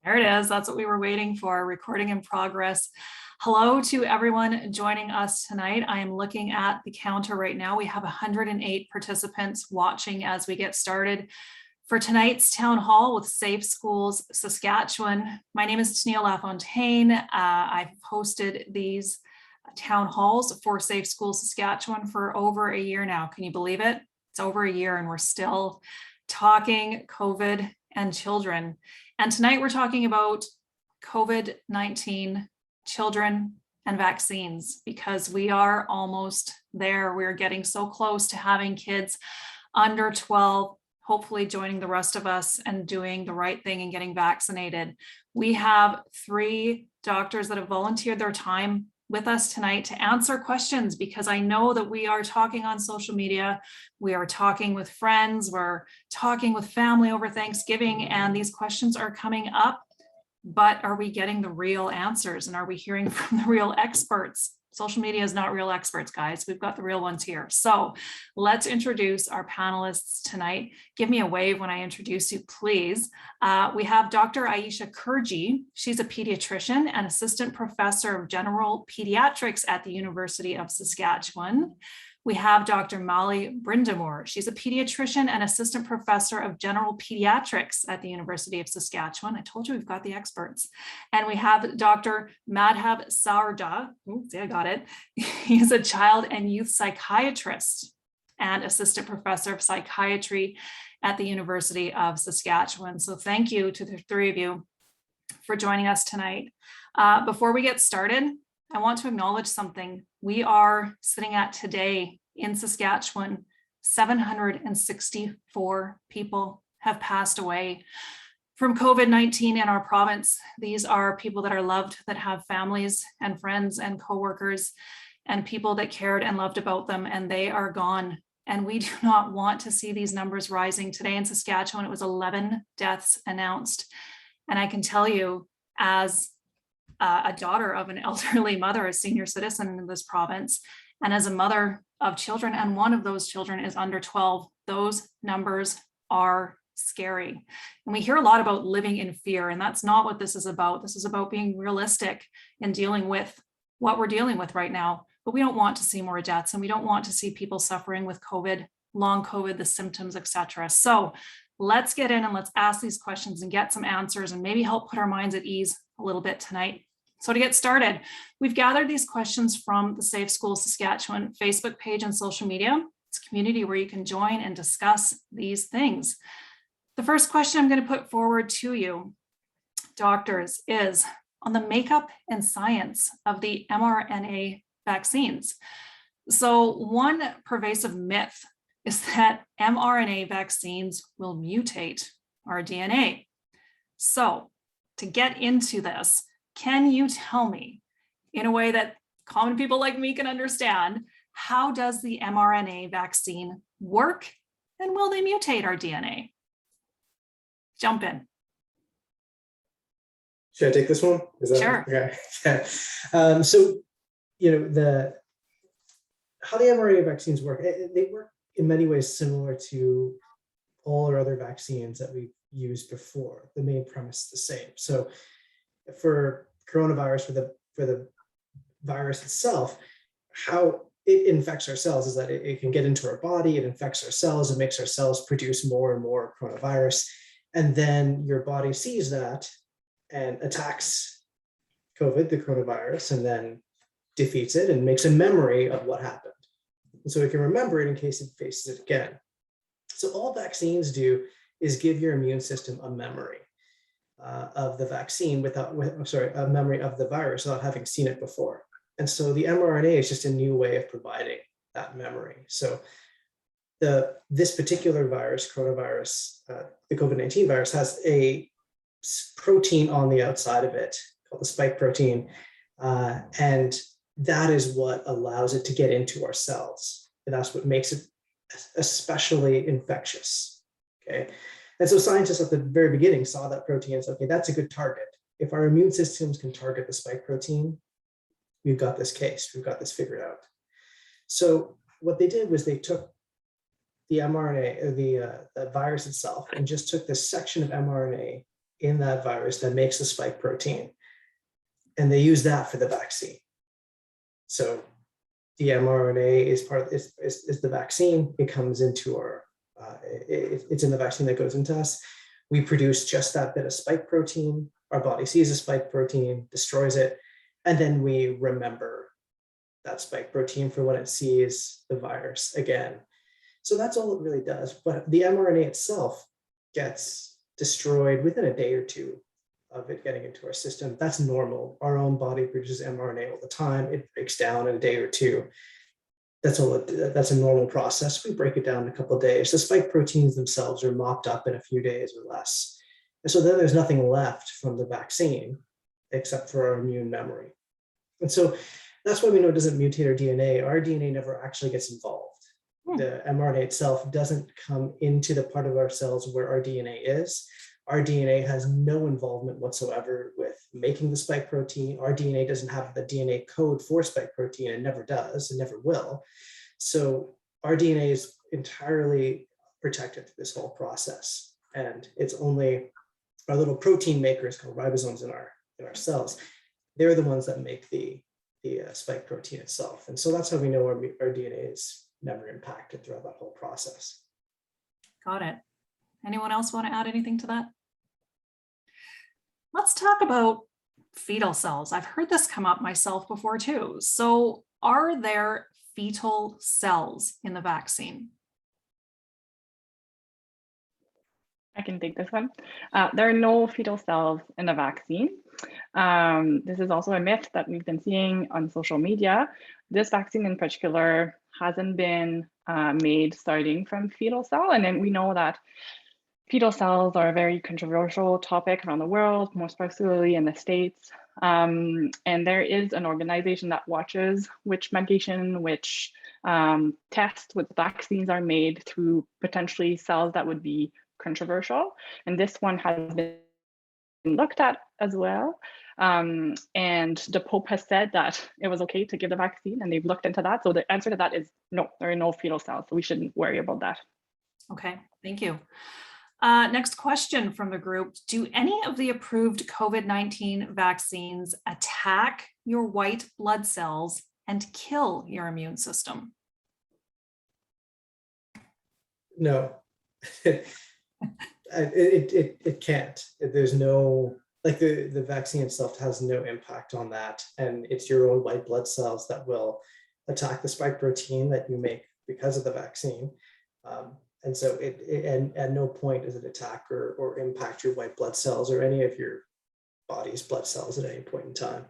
There it is. That's what we were waiting for. Recording in progress. Hello to everyone joining us tonight. I am looking at the counter right now. We have 108 participants watching as we get started for tonight's town hall with Safe Schools Saskatchewan. My name is Tennille LaFontaine. I've hosted these town halls for Safe Schools Saskatchewan for over a year now. Can you believe it? It's over a year and we're still talking COVID and children. And tonight we're talking about COVID-19, children, and vaccines, because we are almost there. We're getting so close to having kids under 12, hopefully joining the rest of us and doing the right thing and getting vaccinated. We have 3 doctors that have volunteered their time with us tonight to answer questions, because I know that we are talking on social media, we are talking with friends, we're talking with family over Thanksgiving, and these questions are coming up, but are we getting the real answers and are we hearing from the real experts? Social media is not real experts, guys. We've got the real ones here. So let's introduce our panelists tonight. Give me a wave when I introduce you, please. We have Dr. Aisha Kurji. She's a pediatrician and assistant professor of general pediatrics at the University of Saskatchewan. We have Dr. Molly Brindamore. She's a pediatrician and assistant professor of general pediatrics at the University of Saskatchewan. I told you we've got the experts. And we have Dr. Madhab Sarda. Oops, I got it. He's a child and youth psychiatrist and assistant professor of psychiatry at the University of Saskatchewan. So thank you to the 3 of you for joining us tonight. Before we get started, I want to acknowledge something. We are sitting at today in Saskatchewan, 764 people have passed away from COVID-19 in our province. These are people that are loved, that have families and friends and coworkers and people that cared and loved about them, and they are gone. And we do not want to see these numbers rising. Today in Saskatchewan, it was 11 deaths announced. And I can tell you, as a daughter of an elderly mother, a senior citizen in this province, and as a mother of children, and one of those children is under 12, those numbers are scary. And we hear a lot about living in fear, and that's not what this is about. This is about being realistic and dealing with what we're dealing with right now. But we don't want to see more deaths, and we don't want to see people suffering with COVID, long COVID, the symptoms, etc. So let's get in and let's ask these questions and get some answers and maybe help put our minds at ease a little bit tonight. So to get started, we've gathered these questions from the Safe Schools Saskatchewan Facebook page and social media. It's a community where you can join and discuss these things. The first question I'm going to put forward to you, doctors, is on the makeup and science of the mRNA vaccines. So one pervasive myth is that mRNA vaccines will mutate our DNA. So to get into this, can you tell me, in a way that common people like me can understand, how does the mRNA vaccine work, and will they mutate our DNA? Jump in. Should I take this one? Sure. Okay. Yeah. So, how the mRNA vaccines work, they work in many ways similar to all our other vaccines that we've used before. The main premise is the same. So for coronavirus, for the virus itself, how it infects our cells is that it can get into our body, it infects our cells, it makes our cells produce more and more coronavirus. And then your body sees that and attacks COVID, the coronavirus, and then defeats it and makes a memory of what happened. And so it can remember it in case it faces it again. So all vaccines do is give your immune system a memory of the vaccine a memory of the virus without having seen it before. And so the mRNA is just a new way of providing that memory. So this particular virus, coronavirus, the COVID-19 virus, has a protein on the outside of it called the spike protein. And that is what allows it to get into our cells. And that's what makes it especially infectious. Okay. And so scientists at the very beginning saw that protein and said, okay, that's a good target. If our immune systems can target the spike protein, we've got this case, we've got this figured out. So what they did was they took the mRNA, or the virus itself, and just took this section of mRNA in that virus that makes the spike protein. And they use that for the vaccine. So the mRNA is is the vaccine. It comes into our, it's in the vaccine that goes into us. We produce just that bit of spike protein. Our body sees a spike protein, destroys it, and then we remember that spike protein for when it sees the virus again. So that's all it really does. But the mRNA itself gets destroyed within a day or two of it getting into our system. That's normal. Our own body produces mRNA all the time. It breaks down in a day or two. That's a normal process. We break it down in a couple of days. The spike proteins themselves are mopped up in a few days or less. And so then there's nothing left from the vaccine except for our immune memory. And so that's why we know it doesn't mutate our DNA. Our DNA never actually gets involved. The mRNA itself doesn't come into the part of our cells where our DNA is. Our DNA has no involvement whatsoever with making the spike protein. Our DNA doesn't have the DNA code for spike protein. It never does, it never will. So our DNA is entirely protected through this whole process. And it's only our little protein makers called ribosomes in our cells. They're the ones that make the spike protein itself. And so that's how we know our DNA is never impacted throughout that whole process. Got it. Anyone else want to add anything to that? Let's talk about fetal cells. I've heard this come up myself before too. So are there fetal cells in the vaccine? I can take this one. There are no fetal cells in the vaccine. This is also a myth that we've been seeing on social media. This vaccine in particular hasn't been made starting from fetal cell. And then we know that fetal cells are a very controversial topic around the world, most particularly in the States. And there is an organization that watches which medication, which tests, which vaccines are made through potentially cells that would be controversial. And this one has been looked at as well. And the Pope has said that it was okay to give the vaccine, and they've looked into that. So the answer to that is no, there are no fetal cells. So we shouldn't worry about that. Okay, thank you. Next question from the group. Do any of the approved COVID-19 vaccines attack your white blood cells and kill your immune system? No, it can't. There's no, like the vaccine itself has no impact on that. And it's your own white blood cells that will attack the spike protein that you make because of the vaccine. And so and at no point does it attack or impact your white blood cells or any of your body's blood cells at any point in time.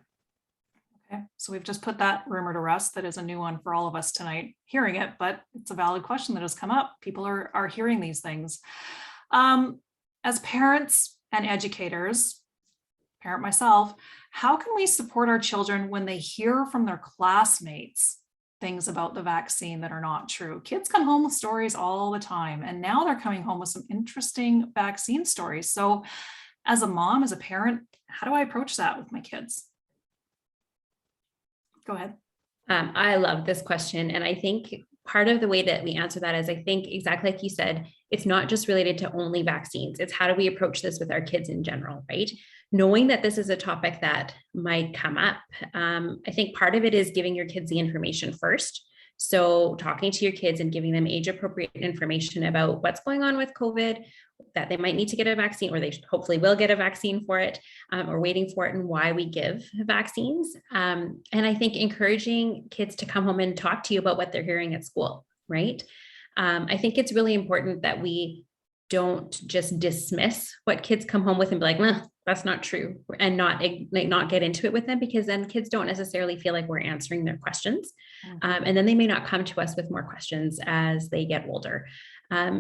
Okay, so we've just put that rumor to rest. That is a new one for all of us tonight hearing it, but it's a valid question that has come up. People are hearing these things. As parents and educators, parent myself, how can we support our children when they hear from their classmates things about the vaccine that are not true? Kids come home with stories all the time, and now they're coming home with some interesting vaccine stories. So as a mom, as a parent, how do I approach that with my kids? Go ahead. I love this question. And I think part of the way that we answer that is, I think exactly like you said, it's not just related to only vaccines. It's how do we approach this with our kids in general, right? Knowing that this is a topic that might come up. I think part of it is giving your kids the information first. So talking to your kids and giving them age appropriate information about what's going on with COVID, that they might need to get a vaccine, or they hopefully will get a vaccine for it, or waiting for it, and why we give vaccines. And I think encouraging kids to come home and talk to you about what they're hearing at school, right? I think it's really important that we don't just dismiss what kids come home with and be like, nah, that's not true, and not get into it with them, because then kids don't necessarily feel like we're answering their questions. And then they may not come to us with more questions as they get older.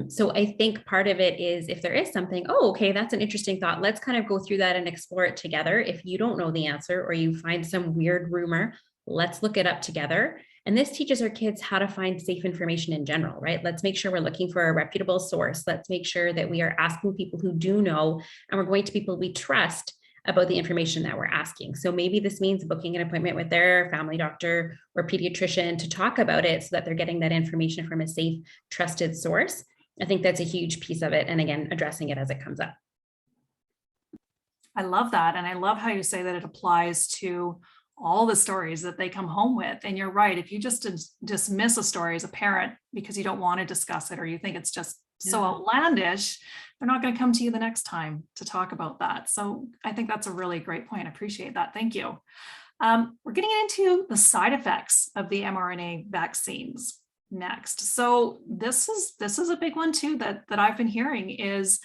So I think part of it is, if there is something, oh, okay, that's an interesting thought, let's kind of go through that and explore it together. If you don't know the answer or you find some weird rumor, let's look it up together. And this teaches our kids how to find safe information in general, right? Let's make sure we're looking for a reputable source. Let's make sure that we are asking people who do know, and we're going to people we trust about the information that we're asking. So maybe this means booking an appointment with their family doctor or pediatrician to talk about it so that they're getting that information from a safe, trusted source. I think that's a huge piece of it. And again, addressing it as it comes up. I love that. And I love how you say that it applies to all the stories that they come home with. And you're right. If you just dismiss a story as a parent because you don't want to discuss it, or you think it's just so outlandish, they're not going to come to you the next time to talk about that. So I think that's a really great point. I appreciate that. Thank you. We're getting into the side effects of the mRNA vaccines next. So this is a big one too that I've been hearing is,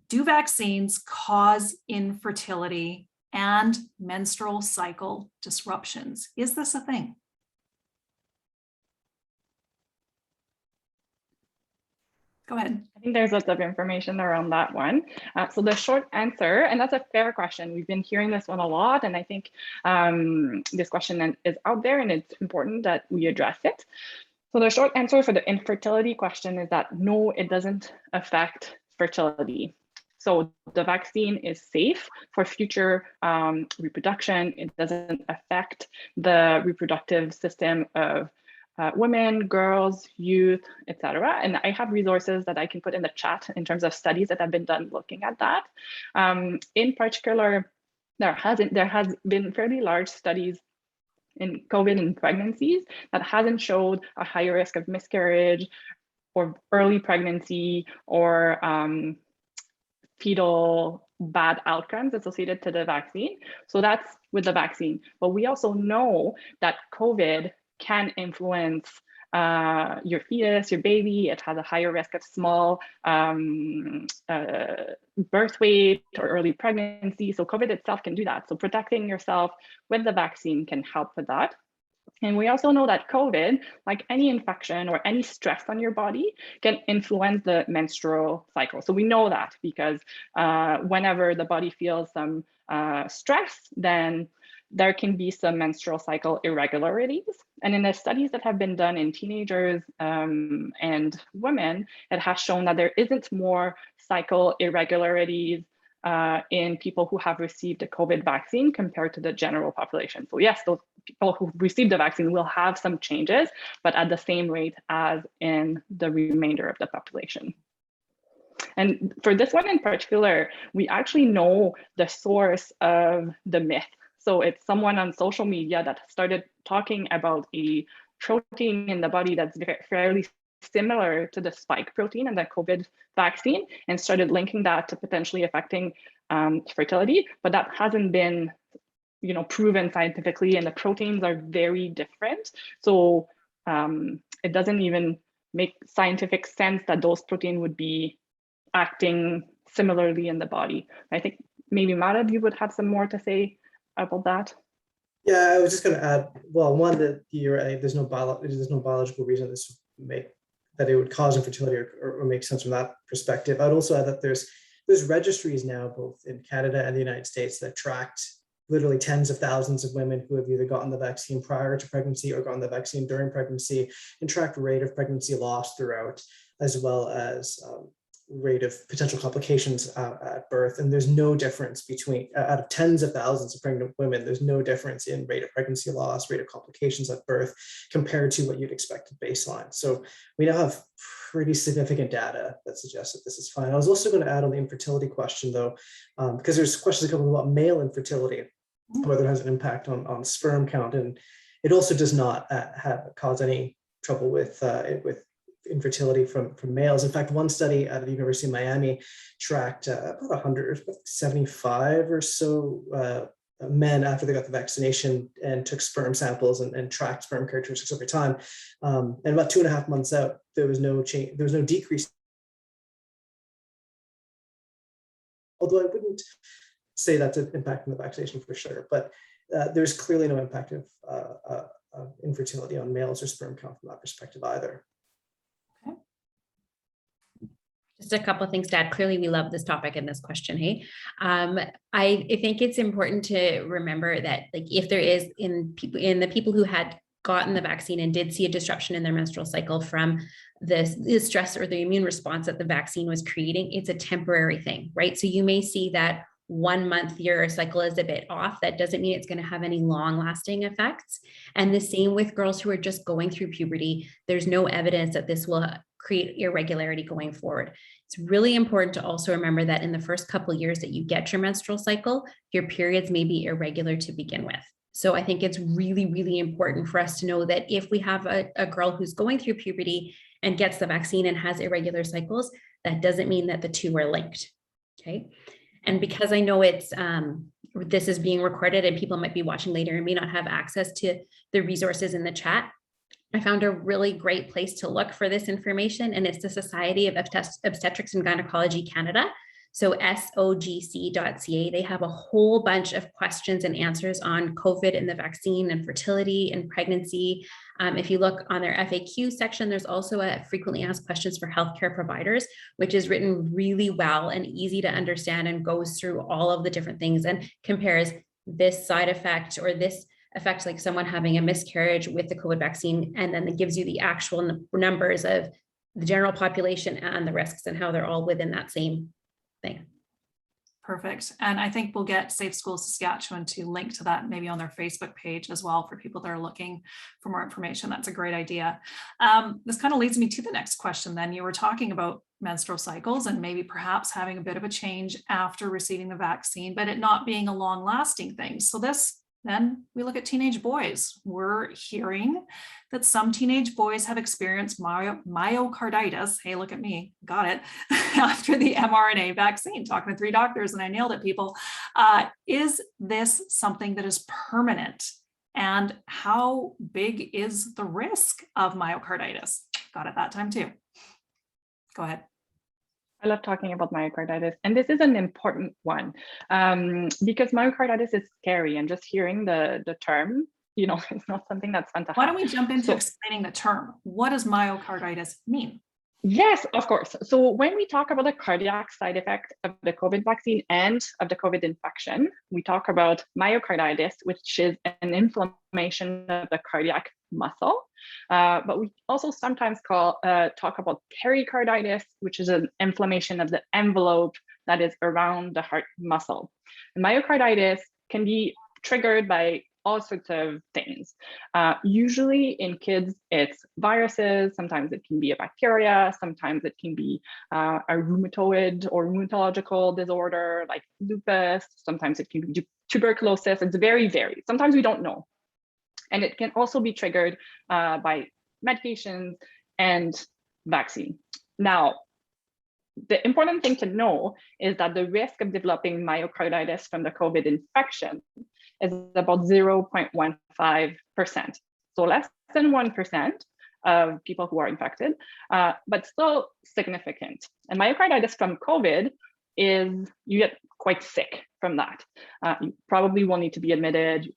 do vaccines cause infertility and menstrual cycle disruptions? Is this a thing? Go ahead. I think there's lots of information around that one. So the short answer, and that's a fair question. We've been hearing this one a lot, and I think this question is out there, and it's important that we address it. So the short answer for the infertility question is that no, it doesn't affect fertility. So the vaccine is safe for future reproduction. It doesn't affect the reproductive system of women, girls, youth, etc. And I have resources that I can put in the chat in terms of studies that have been done looking at that. In particular, there has been fairly large studies in COVID and pregnancies that hasn't showed a higher risk of miscarriage or early pregnancy or fetal bad outcomes associated to the vaccine. So that's with the vaccine. But we also know that COVID can influence your fetus, your baby. It has a higher risk of small birth weight or early pregnancy. So COVID itself can do that. So protecting yourself with the vaccine can help with that. And we also know that COVID, like any infection or any stress on your body, can influence the menstrual cycle. So we know that because whenever the body feels some stress, then there can be some menstrual cycle irregularities. And in the studies that have been done in teenagers and women, it has shown that there isn't more cycle irregularities in people who have received a COVID vaccine compared to the general population. So yes, those people who received the vaccine will have some changes, but at the same rate as in the remainder of the population. And for this one in particular, we actually know the source of the myth. So it's someone on social media that started talking about a protein in the body that's fairly similar to the spike protein in the COVID vaccine and started linking that to potentially affecting fertility, but that hasn't been proven scientifically, and the proteins are very different. So it doesn't even make scientific sense that those proteins would be acting similarly in the body. I think maybe Madhav, you would have some more to say about that. Yeah, I was just going to add, well, one, that there's no biological reason this would make that it would cause infertility or make sense from that perspective. I'd also add that there's registries now, both in Canada and the United States, that tracked literally tens of thousands of women who have either gotten the vaccine prior to pregnancy or gotten the vaccine during pregnancy, and tracked rate of pregnancy loss throughout, as well as rate of potential complications at birth. And there's no difference between, out of tens of thousands of pregnant women, there's no difference in rate of pregnancy loss, rate of complications at birth compared to what you'd expect at baseline. So we now have pretty significant data that suggests that this is fine. I was also going to add on the infertility question though, because there's questions coming about male infertility, whether it has an impact on sperm count. And it also does not cause any trouble with infertility from males. In fact, one study out of the University of Miami tracked about 175 or so men after they got the vaccination and took sperm samples and tracked sperm characteristics over time. And about 2.5 months out, there was no change, there was no decrease. Although I wouldn't say that's an impact on the vaccination for sure, but there's clearly no impact of infertility on males or sperm count from that perspective either. Just a couple of things to add. Clearly, we love this topic and this question. Hey, I think it's important to remember that, like, if there is in the people who had gotten the vaccine and did see a disruption in their menstrual cycle from the stress or the immune response that the vaccine was creating, it's a temporary thing, right? So you may see that 1 month your cycle is a bit off. That doesn't mean it's going to have any long lasting effects. And the same with girls who are just going through puberty. There's no evidence that this will create irregularity going forward. It's really important to also remember that in the first couple of years that you get your menstrual cycle, your periods may be irregular to begin with. So I think it's really, really important for us to know that if we have a girl who's going through puberty and gets the vaccine and has irregular cycles, that doesn't mean that the two are linked. Okay. And because I know it's this is being recorded and people might be watching later and may not have access to the resources in the chat, I found a really great place to look for this information, and it's the Society of Obstetrics and Gynecology Canada. So sogc.ca, they have a whole bunch of questions and answers on COVID and the vaccine and fertility and pregnancy. If you look on their FAQ section, there's also a frequently asked questions for healthcare providers, which is written really well and easy to understand and goes through all of the different things and compares this side effect or this effect, like someone having a miscarriage with the COVID vaccine, and then it gives you the actual numbers of the general population and the risks and how they're all within that same thing. Perfect. And I think we'll get Safe Schools Saskatchewan to link to that maybe on their Facebook page as well for people that are looking for more information. That's a great idea. This kind of leads me to the next question then. You were talking about menstrual cycles and maybe perhaps having a bit of a change after receiving the vaccine, but it not being a long lasting thing. So then we look at teenage boys. We're hearing that some teenage boys have experienced myocarditis. Hey, look at me, got it, after the mRNA vaccine. Talking to 3 doctors and I nailed it, people. Is this something that is permanent? And how big is the risk of myocarditis? Got it that time too. Go ahead. I love talking about myocarditis, and this is an important one because myocarditis is scary, and just hearing the term, it's not something that's fun to have. Why don't we jump into explaining the term? What does myocarditis mean? Yes, of course. So when we talk about the cardiac side effect of the COVID vaccine and of the COVID infection, we talk about myocarditis, which is an inflammation of the cardiac muscle. But we also sometimes talk about pericarditis, which is an inflammation of the envelope that is around the heart muscle. And myocarditis can be triggered by all sorts of things. Usually in kids, it's viruses. Sometimes it can be a bacteria. Sometimes it can be a rheumatoid or rheumatological disorder like lupus. Sometimes it can be tuberculosis. It's very varied. Sometimes we don't know. And it can also be triggered by medications and vaccine. Now, the important thing to know is that the risk of developing myocarditis from the COVID infection is about 0.15%. So less than 1% of people who are infected, but still significant. And myocarditis from COVID is, you get quite sick from that. You probably will need to be admitted,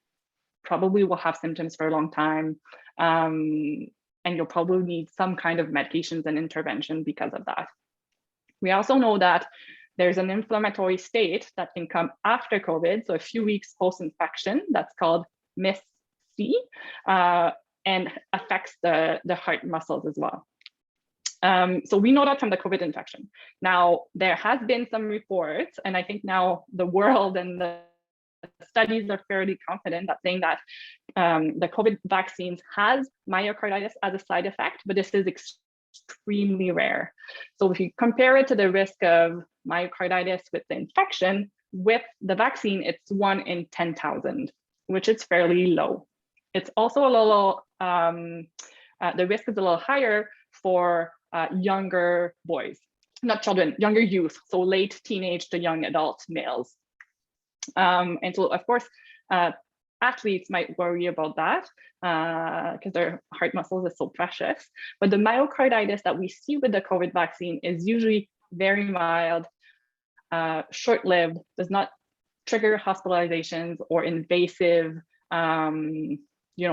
probably will have symptoms for a long time, and you'll probably need some kind of medications and intervention because of that. We also know that there's an inflammatory state that can come after COVID, so a few weeks post-infection, that's called MIS-C, and affects the heart muscles as well. So we know that from the COVID infection. Now, there has been some reports, and I think now the world and the studies are fairly confident that saying that the COVID vaccines has myocarditis as a side effect, but this is extremely rare. So if you compare it to the risk of myocarditis with the infection, with the vaccine, it's 1 in 10,000, which is fairly low. It's also a little, the risk is a little higher for younger boys, not children, younger youth, so late teenage to young adult males. And so, of course, athletes might worry about that because their heart muscles is so precious. But the myocarditis that we see with the COVID vaccine is usually very mild, short-lived, does not trigger hospitalizations or invasive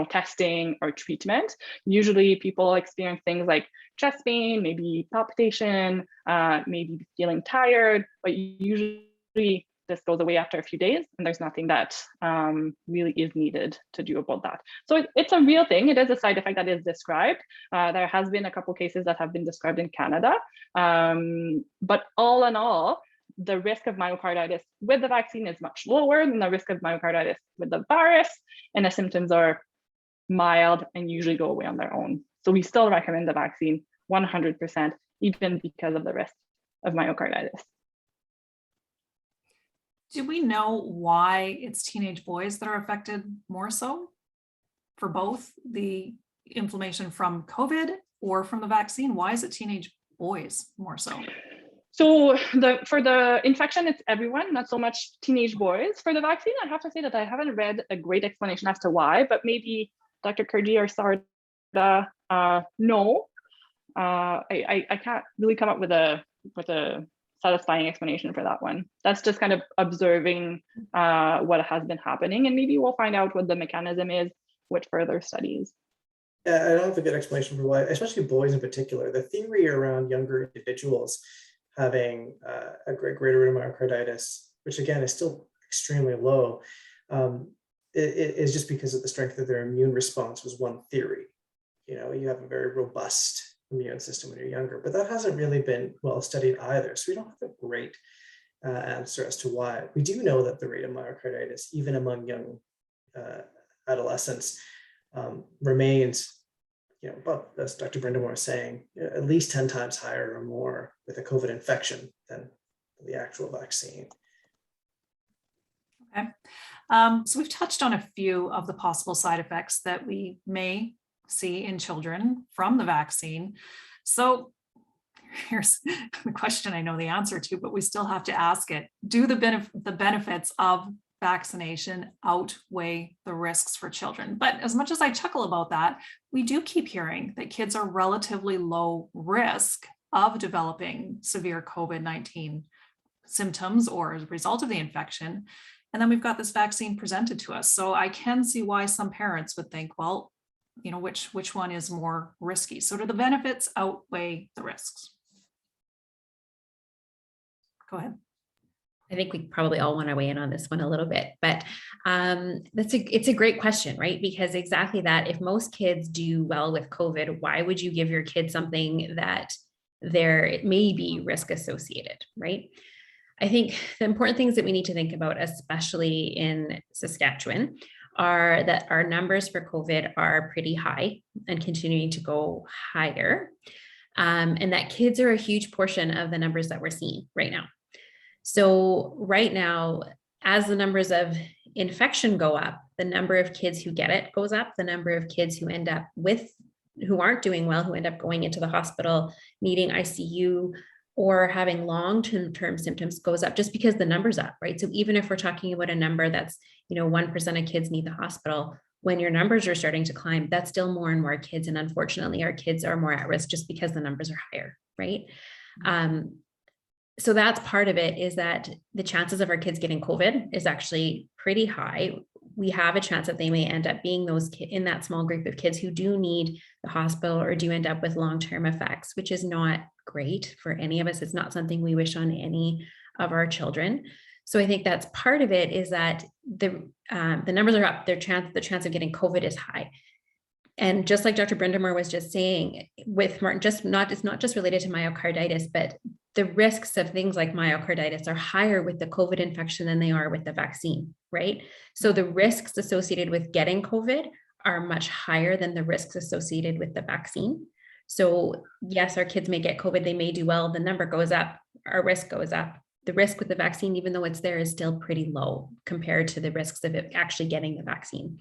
testing or treatment. Usually people experience things like chest pain, maybe palpitation, maybe feeling tired, but usually this goes away after a few days, and there's nothing that really is needed to do about that. So it's a real thing. It is a side effect that is described. There has been a couple cases that have been described in Canada. But all in all, the risk of myocarditis with the vaccine is much lower than the risk of myocarditis with the virus, and the symptoms are mild and usually go away on their own. So we still recommend the vaccine 100%, even because of the risk of myocarditis. Do we know why it's teenage boys that are affected more so for both the inflammation from COVID or from the vaccine? Why is it teenage boys more so? So for the infection, it's everyone, not so much teenage boys. For the vaccine, I have to say that I haven't read a great explanation as to why, but maybe Dr. Kurji or Sarda know. I can't really come up with a satisfying explanation for that one. That's just kind of observing what has been happening, and maybe we'll find out what the mechanism is with further studies. Yeah, I don't have a good explanation for why, especially boys in particular. The theory around younger individuals having a greater rate of myocarditis, which again is still extremely low, it is just because of the strength of their immune response was one theory. You know, you have a very robust immune system when you're younger, but that hasn't really been well studied either. So we don't have a great answer as to why. We do know that the rate of myocarditis, even among young adolescents, remains, you know, but as Dr. Brindamore was saying, at least 10 times higher or more with a COVID infection than the actual vaccine. Okay. So we've touched on a few of the possible side effects that we may see in children from the vaccine. So here's the question I know the answer to, but we still have to ask it. Do the benefits of vaccination outweigh the risks for children? But as much as I chuckle about that, we do keep hearing that kids are relatively low risk of developing severe COVID-19 symptoms or as a result of the infection. And then we've got this vaccine presented to us. So I can see why some parents would think, well, you know, which one is more risky? So do the benefits outweigh the risks? Go ahead. I think we probably all want to weigh in on this one a little bit, but it's a great question, right? Because exactly that, if most kids do well with COVID, why would you give your kid something that there may be risk associated, right? I think the important things that we need to think about, especially in Saskatchewan, are that our numbers for COVID are pretty high and continuing to go higher, and that kids are a huge portion of the numbers that we're seeing right now. So right now, as the numbers of infection go up, the number of kids who get it goes up, the number of kids who end up who aren't doing well, who end up going into the hospital, needing ICU, or having long-term symptoms goes up just because the number's up, right? So even if we're talking about a number that's, 1% of kids need the hospital, when your numbers are starting to climb, that's still more and more kids. And unfortunately, our kids are more at risk just because the numbers are higher, right? So that's part of it, is that the chances of our kids getting COVID is actually pretty high. We have a chance that they may end up being those in that small group of kids who do need the hospital or do end up with long-term effects, which is not great for any of us. It's not something we wish on any of our children. So I think that's part of it, is that the numbers are up. The chance of getting COVID is high. And just like Dr. Brindamore was just saying, with Martin, it's not just related to myocarditis, but the risks of things like myocarditis are higher with the COVID infection than they are with the vaccine, right? So the risks associated with getting COVID are much higher than the risks associated with the vaccine. So yes, our kids may get COVID, they may do well, the number goes up, our risk goes up. The risk with the vaccine, even though it's there, is still pretty low compared to the risks of it actually getting the vaccine.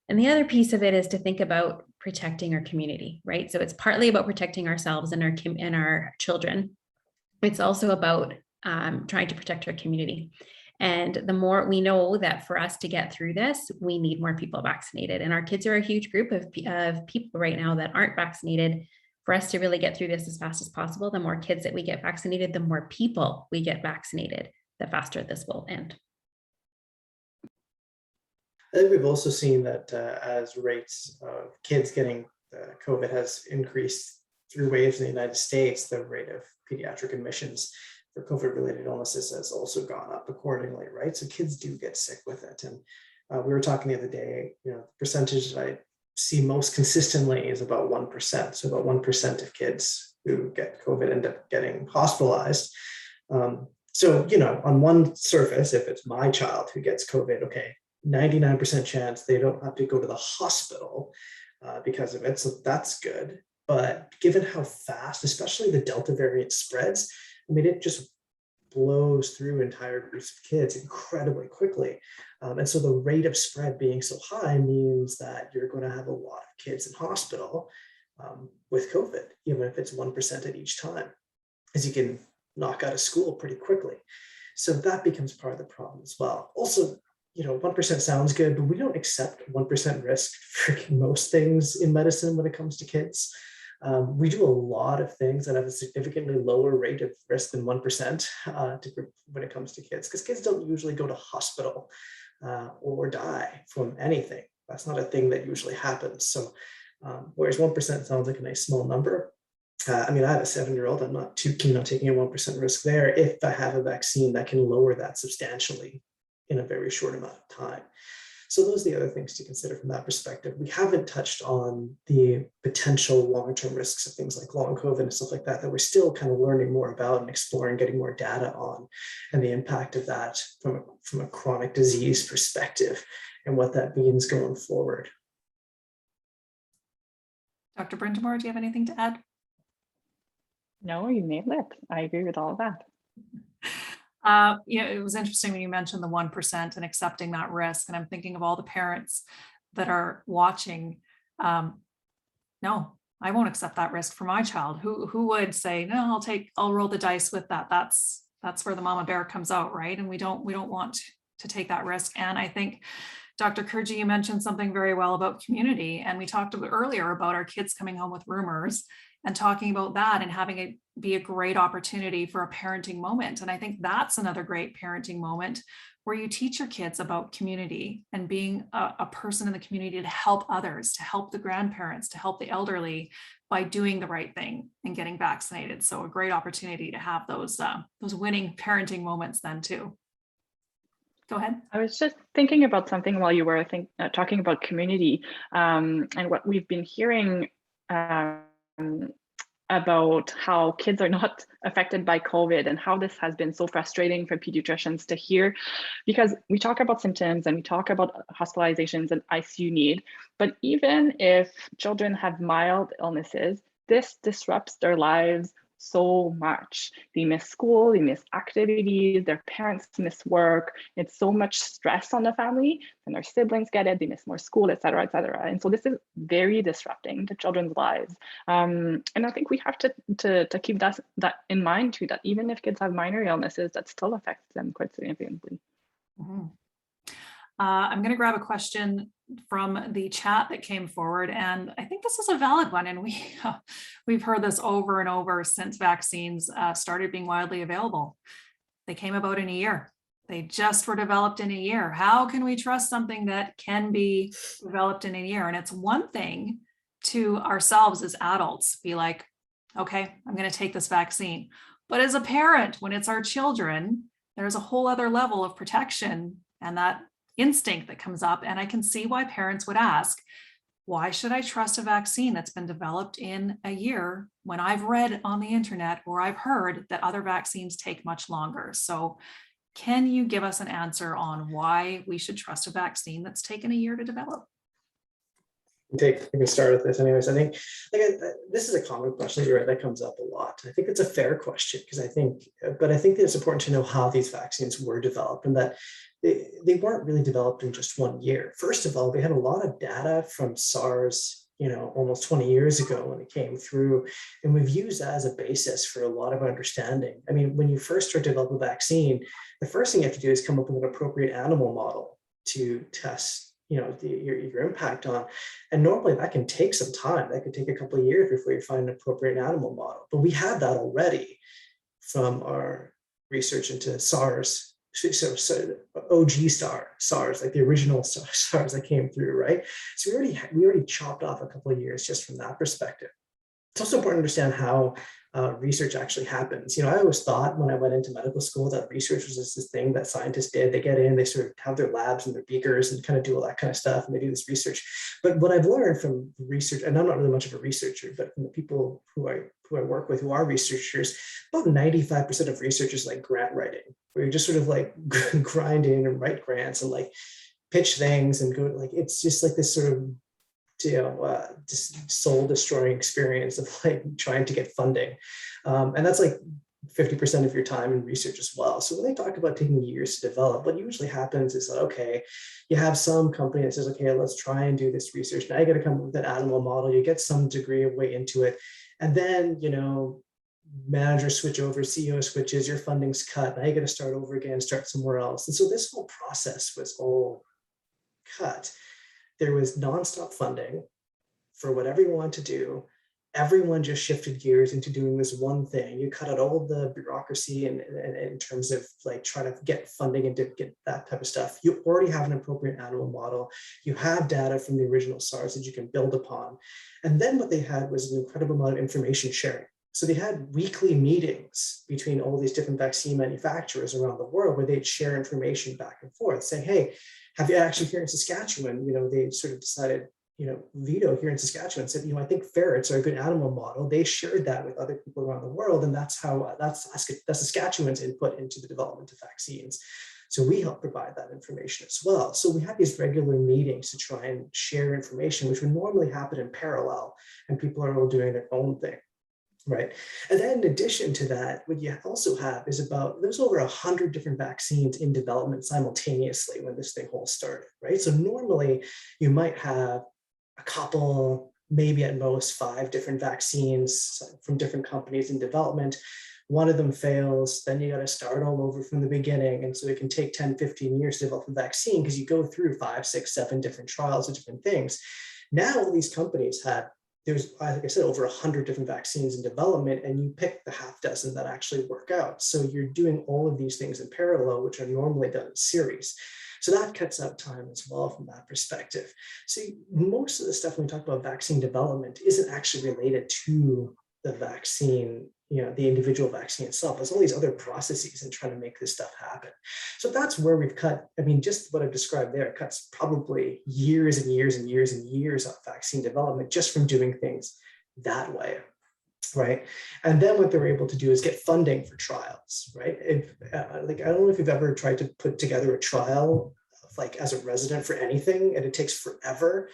And the other piece of it is to think about protecting our community, right? So it's partly about protecting ourselves and our children. It's also about trying to protect our community. And the more we know that for us to get through this, we need more people vaccinated. And our kids are a huge group of people right now that aren't vaccinated. For us to really get through this as fast as possible, the more kids that we get vaccinated, the more people we get vaccinated, the faster this will end. I think we've also seen that as rates of kids getting COVID has increased through waves in the United States, the rate of pediatric admissions for COVID-related illnesses has also gone up accordingly, right? So kids do get sick with it. And we were talking the other day, the percentage that I see most consistently is about 1%. So about 1% of kids who get COVID end up getting hospitalized. So, on one surface, if it's my child who gets COVID, okay, 99% chance they don't have to go to the hospital because of it. So that's good. But given how fast, especially the Delta variant spreads, I mean, it just blows through entire groups of kids incredibly quickly. And so the rate of spread being so high means that you're going to have a lot of kids in hospital with COVID, even if it's 1% at each time, as you can knock out of school pretty quickly. So that becomes part of the problem as well. Also, 1% sounds good, but we don't accept 1% risk for most things in medicine when it comes to kids. We do a lot of things that have a significantly lower rate of risk than 1% when it comes to kids, because kids don't usually go to hospital or die from anything. That's not a thing that usually happens. So whereas 1% sounds like a nice small number, I mean, I have a 7-year-old. I'm not too keen on taking a 1% risk there if I have a vaccine that can lower that substantially in a very short amount of time. So those are the other things to consider from that perspective. We haven't touched on the potential long-term risks of things like long COVID and stuff like that we're still kind of learning more about and exploring, getting more data on, and the impact of that from a chronic disease perspective and what that means going forward. Dr. Brintamore, do you have anything to add? No, you nailed it. I agree with all of that. It was interesting when you mentioned the 1% and accepting that risk. And I'm thinking of all the parents that are watching. No, I won't accept that risk for my child. Who would say, no, I'll roll the dice with that. That's where the mama bear comes out, right? And we don't want to take that risk. And I think Dr. Kurji, you mentioned something very well about community. And we talked earlier about our kids coming home with rumors and talking about that and having it be a great opportunity for a parenting moment. And I think that's another great parenting moment where you teach your kids about community and being a person in the community to help others, to help the grandparents, to help the elderly by doing the right thing and getting vaccinated. So a great opportunity to have those winning parenting moments then too. Go ahead. I was just thinking about something while you were talking about community and what we've been hearing about how kids are not affected by COVID and how this has been so frustrating for pediatricians to hear, because we talk about symptoms and we talk about hospitalizations and ICU need, but even if children have mild illnesses, this disrupts their lives so much. They miss school, they miss activities, their parents miss work. It's so much stress on the family, and their siblings get it, they miss more school, et cetera, et cetera. And so this is very disrupting to children's lives. And I think we have to keep that in mind too, that even if kids have minor illnesses, that still affects them quite significantly. Mm-hmm. I'm going to grab a question from the chat that came forward, and I think this is a valid one. And we've heard this over and over since vaccines started being widely available. They came about in a year. They just were developed in a year. How can we trust something that can be developed in a year? And it's one thing to ourselves as adults be like, okay, I'm going to take this vaccine. But as a parent, when it's our children, there's a whole other level of protection and that instinct that comes up. And I can see why parents would ask, why should I trust a vaccine that's been developed in a year when I've read on the internet or I've heard that other vaccines take much longer? So can you give us an answer on why we should trust a vaccine that's taken a year to develop? We can start with this anyways. I think this is a common question, you're right, that comes up a lot. I think it's a fair question because I think that it's important to know how these vaccines were developed and that they weren't really developed in just 1 year. First of all, we had a lot of data from SARS, almost 20 years ago when it came through, and we've used that as a basis for a lot of understanding. I mean, when you first start to develop a vaccine, the first thing you have to do is come up with an appropriate animal model to test your impact on. And normally that can take some time. That could take a couple of years before you find an appropriate animal model. But we had that already from our research into SARS, OG SARS, like the original SARS that came through, right? So we already chopped off a couple of years just from that perspective. It's also important to understand how research actually happens. I always thought when I went into medical school that research was just this thing that scientists did. They get in, they sort of have their labs and their beakers and kind of do all that kind of stuff, and they do this research. But what I've learned from research, and I'm not really much of a researcher, but from the people who I work with who are researchers, about 95% of research is like grant writing, where you're just sort of like grind in and write grants and like pitch things and go, like, it's just like this sort of just soul destroying experience of like trying to get funding. And that's like 50% of your time in research as well. So when they talk about taking years to develop, what usually happens is that, okay, you have some company that says, okay, let's try and do this research. Now you got to come up with an animal model. You get some degree of way into it. And then, managers switch over, CEO switches, your funding's cut. Now you got to start over again, start somewhere else. And so this whole process was all cut. There was nonstop funding for whatever you want to do. Everyone just shifted gears into doing this one thing. You cut out all the bureaucracy and in terms of like trying to get funding and to get that type of stuff. You already have an appropriate animal model. You have data from the original SARS that you can build upon. And then what they had was an incredible amount of information sharing. So they had weekly meetings between all these different vaccine manufacturers around the world where they'd share information back and forth saying, hey, have you actually here in Saskatchewan, they sort of decided, Vito here in Saskatchewan said, I think ferrets are a good animal model. They shared that with other people around the world. And that's Saskatchewan's input into the development of vaccines. So we help provide that information as well. So we had these regular meetings to try and share information, which would normally happen in parallel, and people are all doing their own thing. Right. And then in addition to that, what you also have is there's over 100 different vaccines in development simultaneously when this thing all started, right? So normally you might have a couple, maybe at most 5 different vaccines from different companies in development. One of them fails, then you got to start all over from the beginning. And so it can take 10, 15 years to develop a vaccine because you go through 5, 6, 7 different trials of different things. Now all these companies there's, like I said, over 100 different vaccines in development, and you pick the half dozen that actually work out. So you're doing all of these things in parallel, which are normally done in series. So that cuts out time as well from that perspective. So most of the stuff when we talk about vaccine development isn't actually related to the vaccine, the individual vaccine itself. There's all these other processes in trying to make this stuff happen. So that's where we've cut. Just what I've described there cuts probably years and years and years and years of vaccine development just from doing things that way. Right. And then what they're able to do is get funding for trials. Right. I don't know if you've ever tried to put together a trial like as a resident for anything, and it takes forever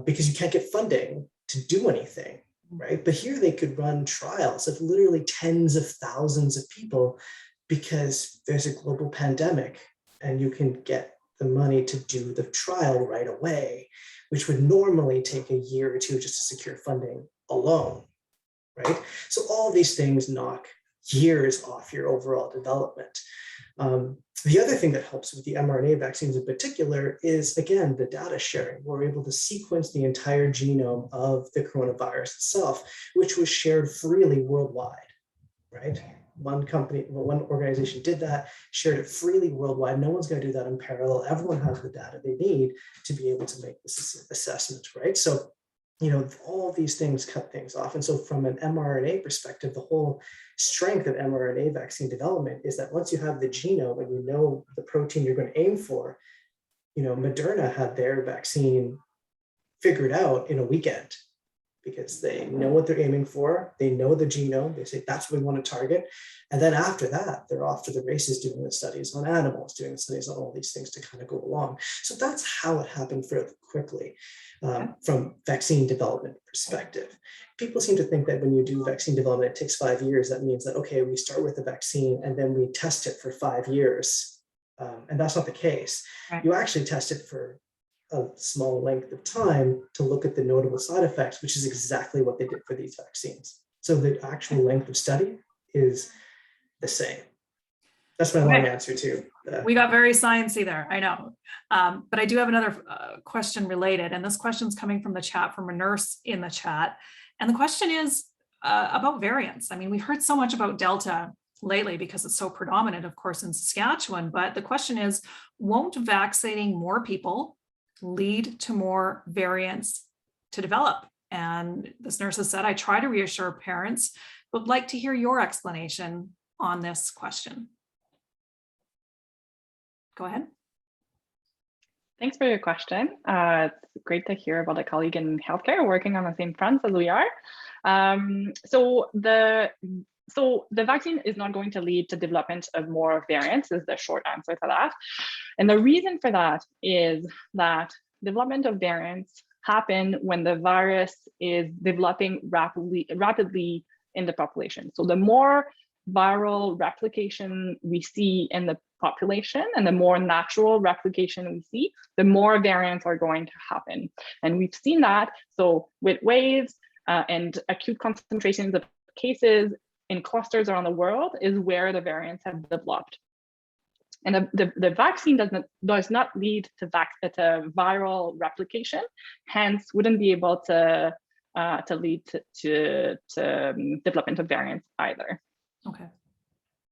because you can't get funding to do anything. Right. But here they could run trials of literally tens of thousands of people because there's a global pandemic and you can get the money to do the trial right away, which would normally take a year or two just to secure funding alone. Right. So all these things knock years off your overall development. The other thing that helps with the mRNA vaccines in particular is, again, the data sharing. We're able to sequence the entire genome of the coronavirus itself, which was shared freely worldwide, right? One organization did that, shared it freely worldwide. No one's going to do that in parallel. Everyone has the data they need to be able to make this assessment, right? So, all of these things cut things off. And so from an mRNA perspective, the whole strength of mRNA vaccine development is that once you have the genome and you know the protein you're going to aim for, Moderna had their vaccine figured out in a weekend because they know what they're aiming for. They know the genome. They say, that's what we want to target. And then after that, they're off to the races doing the studies on animals, doing the studies on all these things to kind of go along. So that's how it happened fairly quickly. From vaccine development perspective. People seem to think that when you do vaccine development, it takes 5 years. That means that, okay, we start with the vaccine and then we test it for 5 years. And that's not the case. Right. You actually test it for a small length of time to look at the notable side effects, which is exactly what they did for these vaccines. So the actual length of study is the same. That's my long answer too. We got very sciencey there, I know. But I do have another question related, and this question's coming from the chat from a nurse in the chat. And the question is about variants. We've heard so much about Delta lately because it's so predominant, of course, in Saskatchewan. But the question is, won't vaccinating more people lead to more variants to develop? And this nurse has said, I try to reassure parents, but would like to hear your explanation on this question. Go ahead. Thanks for your question. It's great to hear about a colleague in healthcare working on the same fronts as we are. So the vaccine is not going to lead to development of more variants, is the short answer to that. And the reason for that is that development of variants happen when the virus is developing rapidly in the population. So the more viral replication we see in the population and the more natural replication we see, the more variants are going to happen. And we've seen that. So with waves and acute concentrations of cases in clusters around the world is where the variants have developed. And the vaccine does not lead to viral replication, hence wouldn't be able to lead to development of variants either. Okay,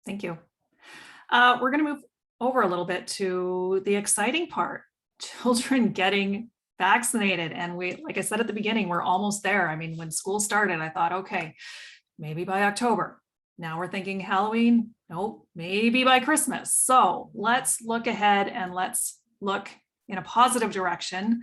thank you. We're going to move over a little bit to the exciting part, children getting vaccinated. And we, like I said at the beginning, we're almost there. I mean, when school started, I thought, okay, maybe by October. Now we're thinking Halloween. Nope, maybe by Christmas. So let's look ahead and let's look in a positive direction.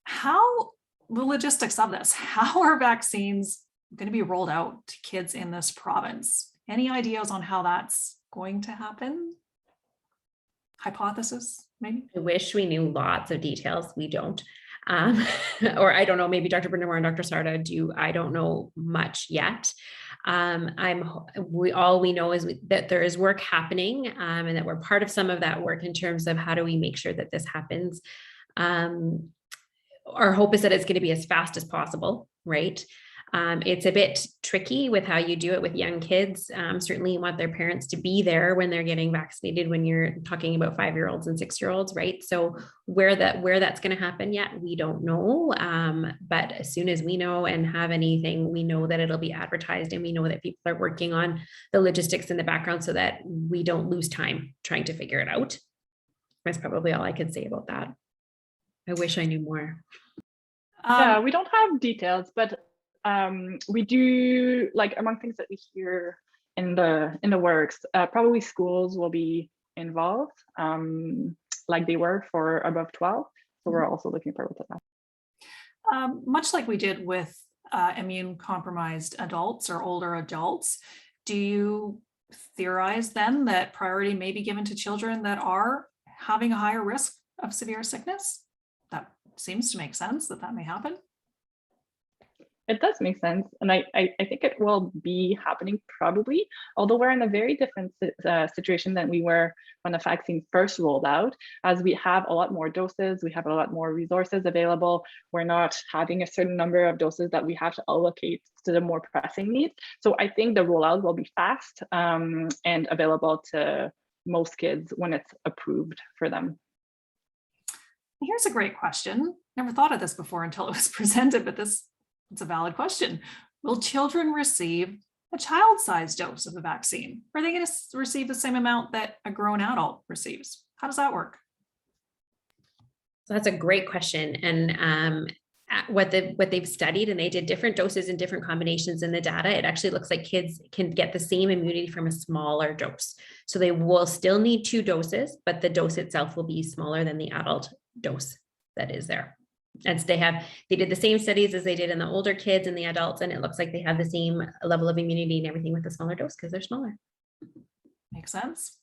How the logistics of this, how are vaccines going to be rolled out to kids in this province? Any ideas on how that's going to happen? Hypothesis, maybe? I wish we knew lots of details. We don't. Or I don't know, maybe Dr. Brindamore and Dr. Sarda do. I don't know much yet. All we know is that there is work happening and that we're part of some of that work in terms of how do we make sure that this happens. Our hope is that it's going to be as fast as possible, right? It's a bit tricky with how you do it with young kids. Certainly you want their parents to be there when they're getting vaccinated when you're talking about 5-year-olds and 6-year-olds, right? So where that's going to happen yet, we don't know. But as soon as we know and have anything, we know that it'll be advertised and we know that people are working on the logistics in the background so that we don't lose time trying to figure it out. That's probably all I could say about that. I wish I knew more. Yeah, we don't have details, but we do, like, among things that we hear in the works, probably schools will be involved, like they were for above 12. So we're also looking forward to that. Much like we did with immune compromised adults or older adults, do you theorize then that priority may be given to children that are having a higher risk of severe sickness? That seems to make sense that may happen. It does make sense. And I think it will be happening probably, although we're in a very different situation than we were when the vaccine first rolled out, as we have a lot more doses, we have a lot more resources available. We're not having a certain number of doses that we have to allocate to the more pressing needs. So I think the rollout will be fast and available to most kids when it's approved for them. Here's a great question. Never thought of this before until it was presented, but it's a valid question. Will children receive a child-sized dose of the vaccine? Are they going to receive the same amount that a grown adult receives? How does that work? So that's a great question. And what they've studied, and they did different doses and different combinations in the data, it actually looks like kids can get the same immunity from a smaller dose. So they will still need 2 doses, but the dose itself will be smaller than the adult dose that is there. And so they did the same studies as they did in the older kids and the adults, and it looks like they have the same level of immunity and everything with the smaller dose because they're smaller. Makes sense.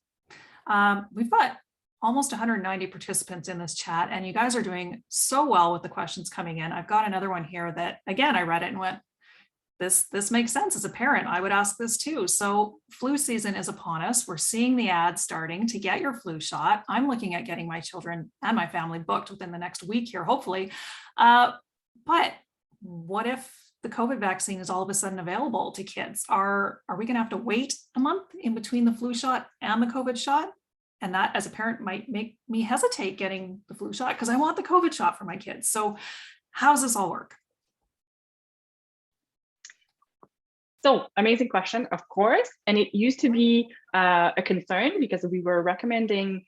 We've got almost 190 participants in this chat, and you guys are doing so well with the questions coming in. I've got another one here that, again, I read it and went, this makes sense. As a parent, I would ask this too. So flu season is upon us. We're seeing the ads starting to get your flu shot. I'm looking at getting my children and my family booked within the next week here, hopefully. But what if the COVID vaccine is all of a sudden available to kids? Are we going to have to wait a month in between the flu shot and the COVID shot? And that, as a parent, might make me hesitate getting the flu shot because I want the COVID shot for my kids. So how does this all work? So amazing question, of course. And it used to be a concern because we were recommending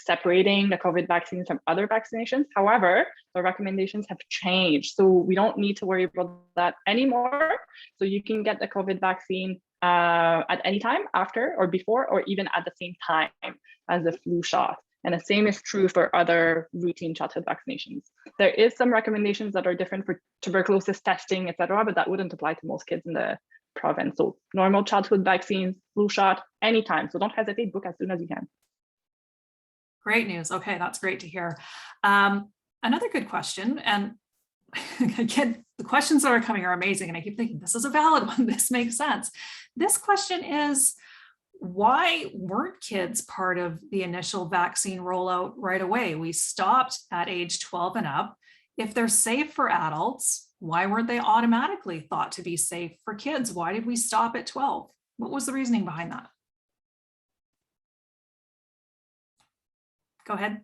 separating the COVID vaccines from other vaccinations. However, the recommendations have changed. So we don't need to worry about that anymore. So you can get the COVID vaccine at any time after or before, or even at the same time as the flu shot. And the same is true for other routine childhood vaccinations. There is some recommendations that are different for tuberculosis testing, et cetera, but that wouldn't apply to most kids in the province. So normal childhood vaccines, flu shot, anytime. So don't hesitate, book as soon as you can. Great news. Okay, that's great to hear. Another good question, and again, the questions that are coming are amazing. And I keep thinking, this is a valid one. This makes sense. This question is, why weren't kids part of the initial vaccine rollout right away? We stopped at age 12 and up. If they're safe for adults, why weren't they automatically thought to be safe for kids? Why did we stop at 12? What was the reasoning behind that? Go ahead.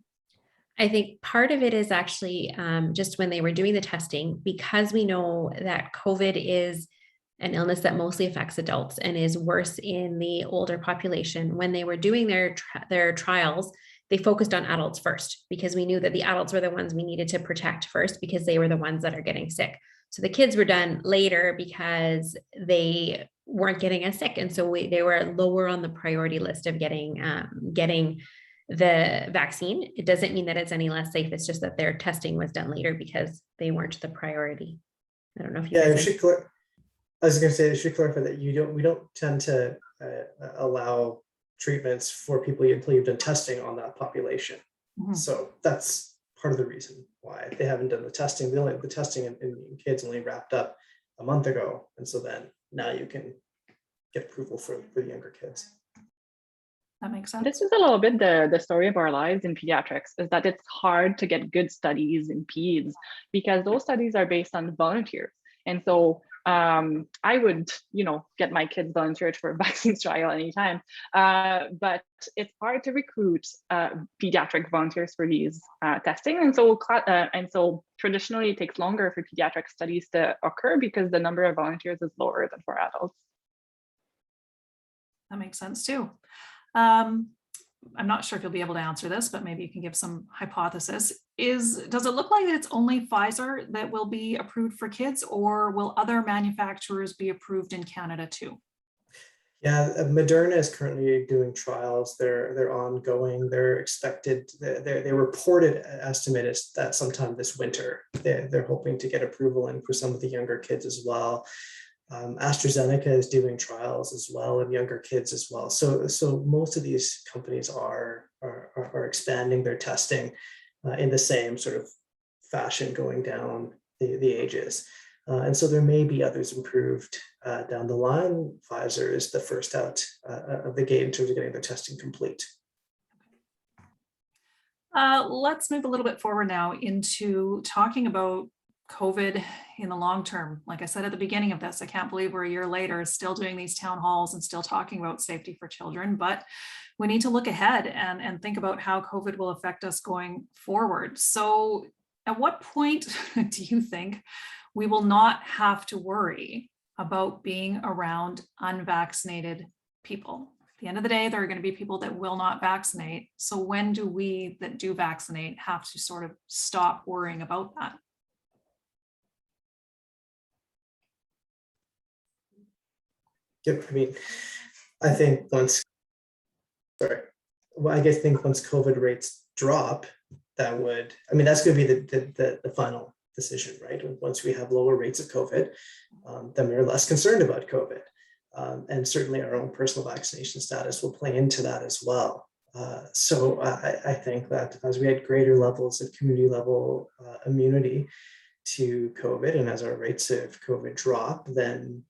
I think part of it is actually just when they were doing the testing, because we know that COVID is an illness that mostly affects adults and is worse in the older population. When they were doing their trials, they focused on adults first, because we knew that the adults were the ones we needed to protect first, because they were the ones that are getting sick. So the kids were done later because they weren't getting as sick. And so they were lower on the priority list of getting the vaccine. It doesn't mean that it's any less safe. It's just that their testing was done later because they weren't the priority. I don't know if you Yeah, guys I was going to say, I should clarify that we don't tend to allow treatments for people until you've done testing on that population. Mhm. So that's part of the reason why they haven't done the testing. The testing in kids only wrapped up a month ago, and so then now you can get approval for the younger kids. That makes sense. This is a little bit the story of our lives in pediatrics, is that it's hard to get good studies in peds because those studies are based on volunteers. And so I would, get my kids volunteered for a vaccines trial anytime, but it's hard to recruit pediatric volunteers for these testing. And so traditionally it takes longer for pediatric studies to occur because the number of volunteers is lower than for adults. That makes sense too. I'm not sure if you'll be able to answer this, but maybe you can give some hypothesis. Does it look like it's only Pfizer that will be approved for kids, or will other manufacturers be approved in Canada too? Yeah, Moderna is currently doing trials. They're ongoing. They're expected. They reported estimate is that sometime this winter they're hoping to get approval in for some of the younger kids as well. AstraZeneca is doing trials as well in younger kids as well. So most of these companies are expanding their testing in the same sort of fashion, going down the ages. And so there may be others improved down the line. Pfizer is the first out of the gate in terms of getting their testing complete. Let's move a little bit forward now into talking about COVID in the long term. Like I said at the beginning of this, I can't believe we're a year later still doing these town halls and still talking about safety for children, but we need to look ahead and think about how COVID will affect us going forward. So at what point do you think we will not have to worry about being around unvaccinated people? At the end of the day, there are going to be people that will not vaccinate. So when do we that do vaccinate have to sort of stop worrying about that? Yep, I think once COVID rates drop, that's going to be the final decision, right? Once we have lower rates of COVID, then we're less concerned about COVID. And certainly our own personal vaccination status will play into that as well. So I think that as we had greater levels of community level immunity to COVID, and as our rates of COVID drop, then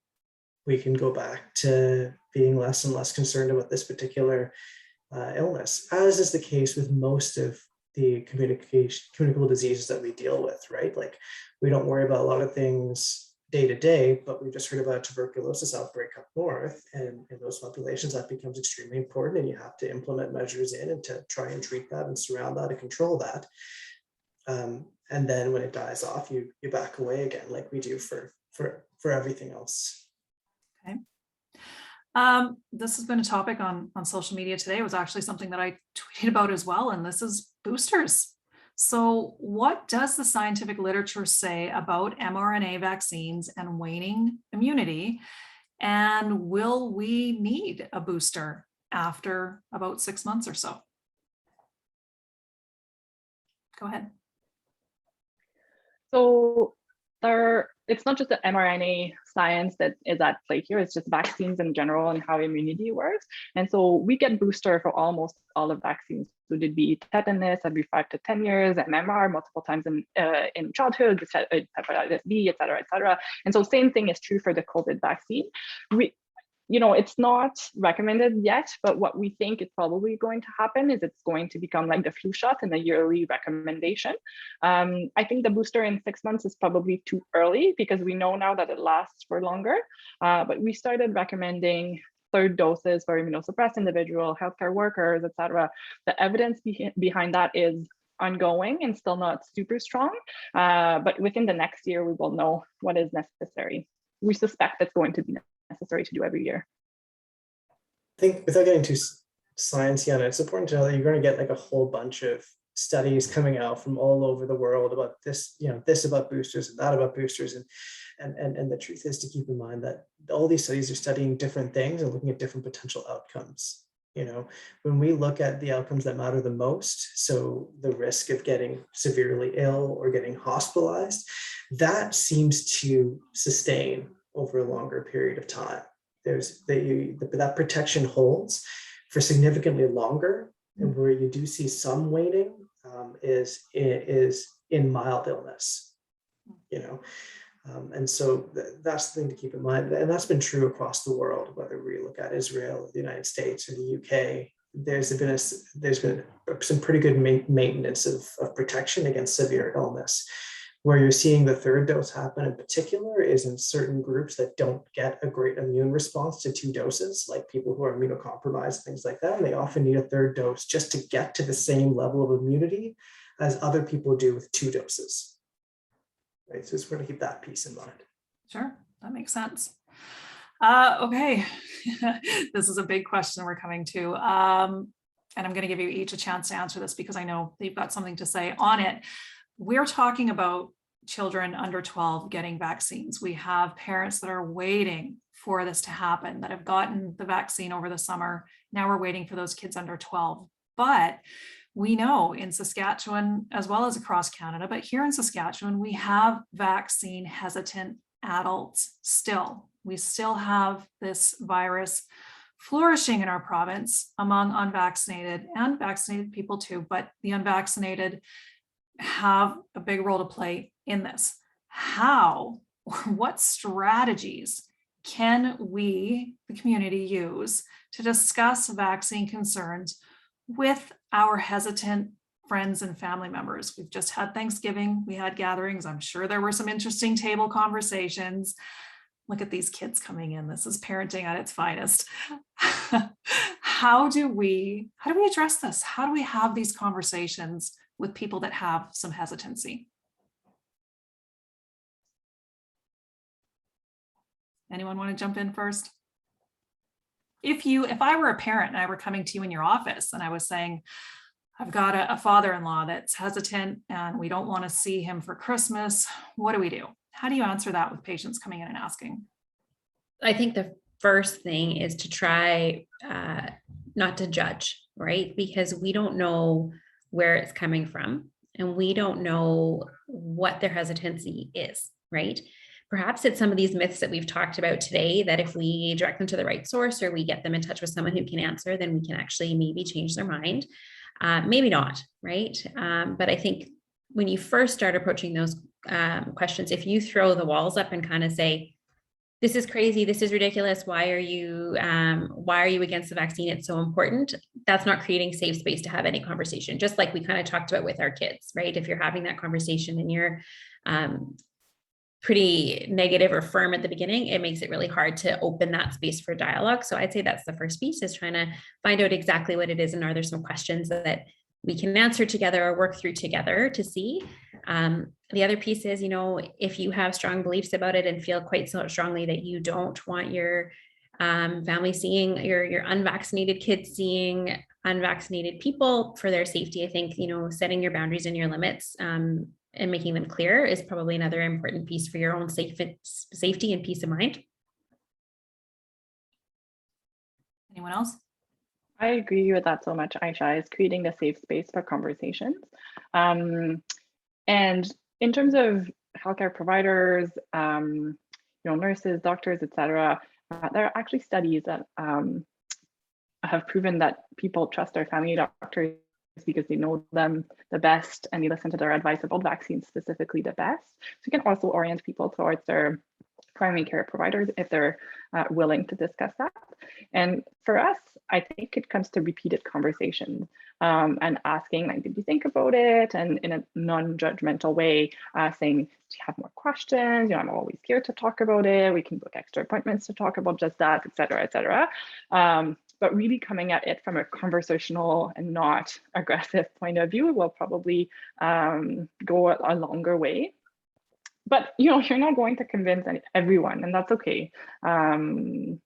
we can go back to being less and less concerned about this particular illness, as is the case with most of the communicable diseases that we deal with, right? Like, we don't worry about a lot of things day to day, but we just heard about a tuberculosis outbreak up north, and in those populations that becomes extremely important, and you have to implement measures in and to try and treat that and surround that and control that. And then when it dies off, you back away again, like we do for everything else. Okay. This has been a topic on social media today. It was actually something that I tweeted about as well, and this is boosters. So what does the scientific literature say about mRNA vaccines and waning immunity? And will we need a booster after about 6 months or so? Go ahead. So there it's not just the mRNA science that is at play here, it's just vaccines in general and how immunity works. And so we get booster for almost all of vaccines. So it'd be tetanus every 5 to 10 years, MMR multiple times in childhood, hepatitis B, et cetera, et cetera. And so same thing is true for the COVID vaccine. It's not recommended yet, but what we think is probably going to happen is it's going to become like the flu shot in a yearly recommendation. I think the booster in 6 months is probably too early because we know now that it lasts for longer, but we started recommending third doses for immunosuppressed individual, healthcare workers, et cetera. The evidence behind that is ongoing and still not super strong, but within the next year, we will know what is necessary. We suspect that's going to be necessary to do every year. I think without getting too sciencey on it, it's important to know that you're going to get like a whole bunch of studies coming out from all over the world about this, this about boosters and that about boosters. And the truth is to keep in mind that all these studies are studying different things and looking at different potential outcomes. When we look at the outcomes that matter the most, so the risk of getting severely ill or getting hospitalized, that seems to sustain over a longer period of time. That protection holds for significantly longer, and where you do see some waning is in mild illness, and so that's the thing to keep in mind, and that's been true across the world, whether we look at Israel, the United States, or the UK. There's been some pretty good maintenance of protection against severe illness. Where you're seeing the third dose happen in particular is in certain groups that don't get a great immune response to 2 doses, like people who are immunocompromised, things like that. And they often need a third dose just to get to the same level of immunity as other people do with 2 doses. Right, so it's important to keep that piece in mind. Sure, that makes sense. Okay, this is a big question we're coming to. And I'm going to give you each a chance to answer this because I know that you've got something to say on it. We're talking about children under 12 getting vaccines. We have parents that are waiting for this to happen, that have gotten the vaccine over the summer. Now we're waiting for those kids under 12. But we know in Saskatchewan, as well as across Canada, but here in Saskatchewan, we have vaccine hesitant adults still. We still have this virus flourishing in our province among unvaccinated and vaccinated people too, but the unvaccinated have a big role to play in this. How or what strategies can we, the community, use to discuss vaccine concerns with our hesitant friends and family members? We've just had Thanksgiving, we had gatherings. I'm sure there were some interesting table conversations. Look at these kids coming in. This is parenting at its finest. How do we address this? How do we have these conversations with people that have some hesitancy? Anyone want to jump in first? If I were a parent and I were coming to you in your office and I was saying, I've got a father-in-law that's hesitant and we don't want to see him for Christmas, what do we do? How do you answer that with patients coming in and asking? I think the first thing is to try not to judge, right? Because we don't know where it's coming from and we don't know what their hesitancy is, right? Perhaps it's some of these myths that we've talked about today that if we direct them to the right source or we get them in touch with someone who can answer, then we can actually maybe change their mind. Maybe not, right? But I think when you first start approaching those questions, if you throw the walls up and kind of say, this is crazy, this is ridiculous, why are you against the vaccine? It's so important. That's not creating safe space to have any conversation, just like we kind of talked about with our kids, right? If you're having that conversation and you're pretty negative or firm at the beginning, it makes it really hard to open that space for dialogue. So I'd say that's the first piece, is trying to find out exactly what it is and are there some questions that we can answer together or work through together to see. The other piece is, if you have strong beliefs about it and feel quite so strongly that you don't want your family seeing your unvaccinated kids seeing unvaccinated people for their safety, I think, setting your boundaries and your limits and making them clear is probably another important piece for your own safety and peace of mind. Anyone else? I agree with that so much, Aisha, is creating the safe space for conversations. And in terms of healthcare providers, nurses, doctors, etc. There are actually studies that have proven that people trust their family doctors because they know them the best and they listen to their advice about vaccines specifically the best. So you can also orient people towards their primary care providers if they're willing to discuss that. And for us, I think it comes to repeated conversations and asking, like, did you think about it? And in a non-judgmental way, saying, do you have more questions? I'm always here to talk about it. We can book extra appointments to talk about just that, et cetera, et cetera. But really coming at it from a conversational and not aggressive point of view will probably go a longer way. But you're not going to convince everyone, and that's okay. And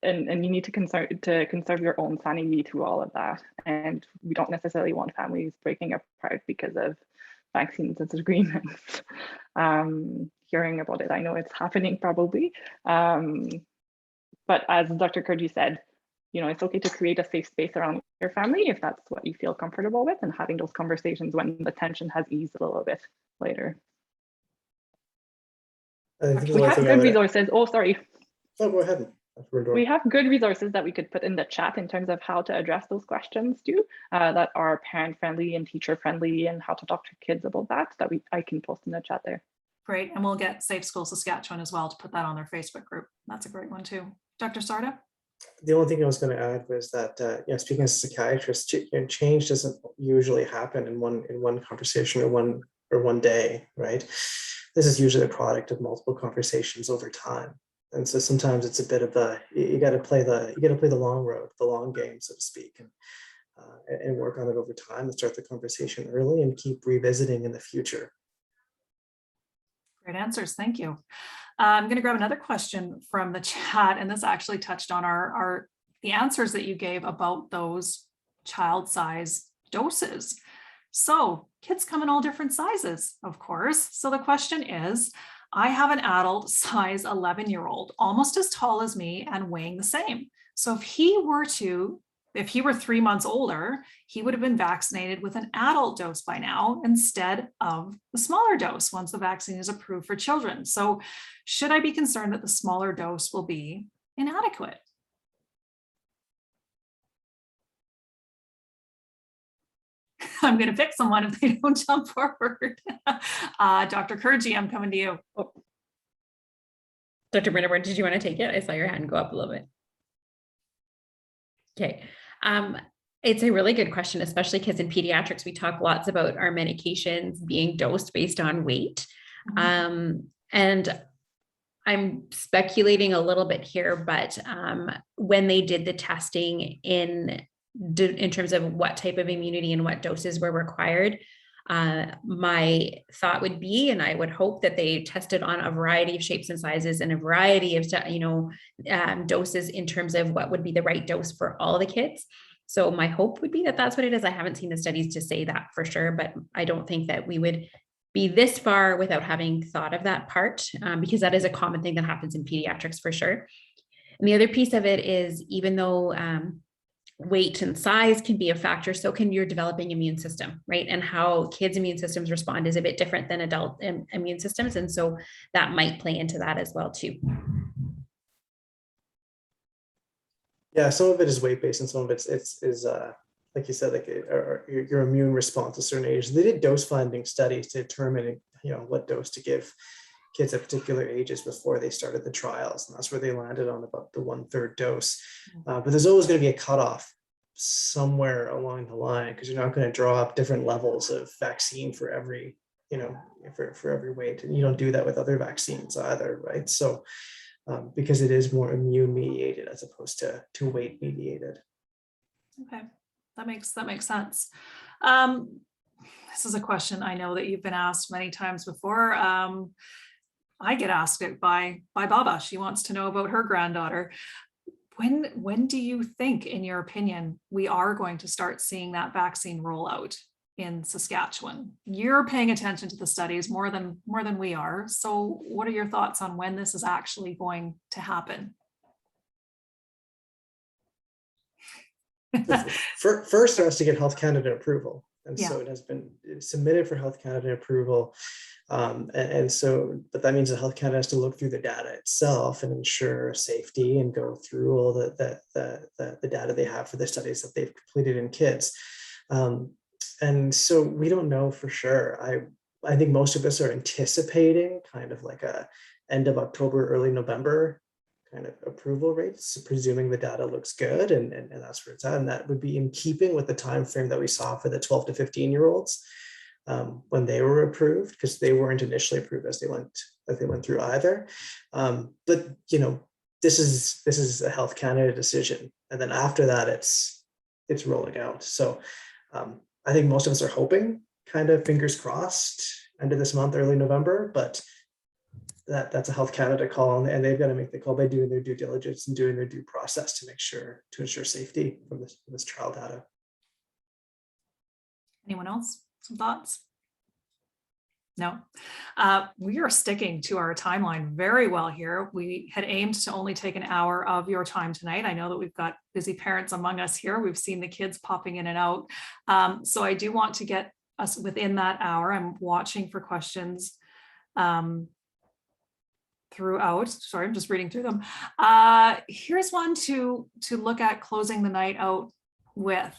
you need to conserve your own sanity through all of that. And we don't necessarily want families breaking apart because of vaccine disagreements. Hearing about it, I know it's happening probably. But as Dr. Kurji said, it's okay to create a safe space around your family if that's what you feel comfortable with, and having those conversations when the tension has eased a little bit later. We have good resources. Oh, sorry. Oh, go ahead. We have good resources that we could put in the chat in terms of how to address those questions too, that are parent friendly and teacher friendly, and how to talk to kids about that I can post in the chat there. Great. And we'll get Safe School Saskatchewan as well to put that on their Facebook group. That's a great one too. Dr. Sarda? The only thing I was going to add was that, speaking as a psychiatrist, change doesn't usually happen in one conversation or one day, right? This is usually a product of multiple conversations over time. And so sometimes it's a bit of you got to play the long road, the long game, so to speak, and work on it over time and start the conversation early and keep revisiting in the future. Great answers. Thank you. I'm going to grab another question from the chat, and this actually touched on the answers that you gave about those child size doses. So kids come in all different sizes, of course. So the question is, I have an adult size 11-year-old, almost as tall as me and weighing the same. So if he were 3 months older, he would have been vaccinated with an adult dose by now instead of the smaller dose once the vaccine is approved for children. So should I be concerned that the smaller dose will be inadequate? I'm going to pick someone if they don't jump forward. Dr. Kurji, I'm coming to you. Oh. Dr. Brinderborn, did you want to take it? I saw your hand go up a little bit. Okay. It's a really good question, especially because in pediatrics, we talk lots about our medications being dosed based on weight. Mm-hmm. And I'm speculating a little bit here, but when they did the testing in terms of what type of immunity and what doses were required, my thought would be, and I would hope that they tested on a variety of shapes and sizes and a variety of, doses in terms of what would be the right dose for all the kids. So my hope would be that that's what it is. I haven't seen the studies to say that for sure, but I don't think that we would be this far without having thought of that part, because that is a common thing that happens in pediatrics for sure. And the other piece of it is, even though weight and size can be a factor, so can your developing immune system, right? And how kids' immune systems respond is a bit different than adult immune systems. And so that might play into that as well too. Yeah, some of it is weight-based and some of it is like you said, like your immune response to certain ages. They did dose finding studies to determine, what dose to give kids at particular ages before they started the trials. And that's where they landed on about the 1/3 dose. But there's always going to be a cutoff somewhere along the line, because you're not going to draw up different levels of vaccine for every, for every weight. And you don't do that with other vaccines either, right? So because it is more immune mediated as opposed to weight mediated. Okay, that makes sense. This is a question I know that you've been asked many times before. I get asked it by Baba. She wants to know about her granddaughter. When do you think, in your opinion, we are going to start seeing that vaccine rollout in Saskatchewan? You're paying attention to the studies more than we are. So what are your thoughts on when this is actually going to happen? First, it has to get Health Canada approval. And Yeah. so it has been submitted for Health Canada approval. And so, but that means that Health Canada has to look through the data itself and ensure safety and go through all the data they have for the studies that they've completed in kids. And so we don't know for sure. I think most of us are anticipating kind of like a end of October, early November kind of approval rates, presuming the data looks good, and that's where it's at. And that would be in keeping with the time frame that we saw for the 12 to 15-year-olds when they were approved, because they weren't initially approved as they went through either. But you know, this is a Health Canada decision, and then after that, it's rolling out. So I think most of us are hoping, kind of fingers crossed, end of this month, early November, but that's a Health Canada call, and they've got to make the call by doing their due diligence and doing their due process to ensure safety from this trial data. Anyone else? Some thoughts? No. We are sticking to our timeline very well here. We had aimed to only take an hour of your time tonight. I know that we've got busy parents among us here. We've seen the kids popping in and out. So I do want to get us within that hour. I'm watching for questions throughout. Sorry, I'm just reading through them. Here's one to look at closing the night out with.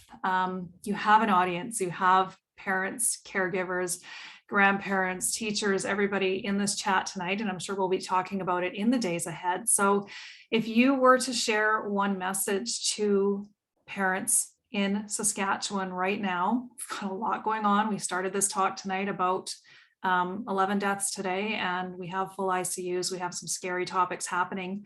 You have an audience, you have parents, caregivers, grandparents, teachers, everybody in this chat tonight, and I'm sure we'll be talking about it in the days ahead. So if you were to share one message to parents in Saskatchewan right now, we've got a lot going on. We started this talk tonight about 11 deaths today, and we have full ICUs. We have some scary topics happening.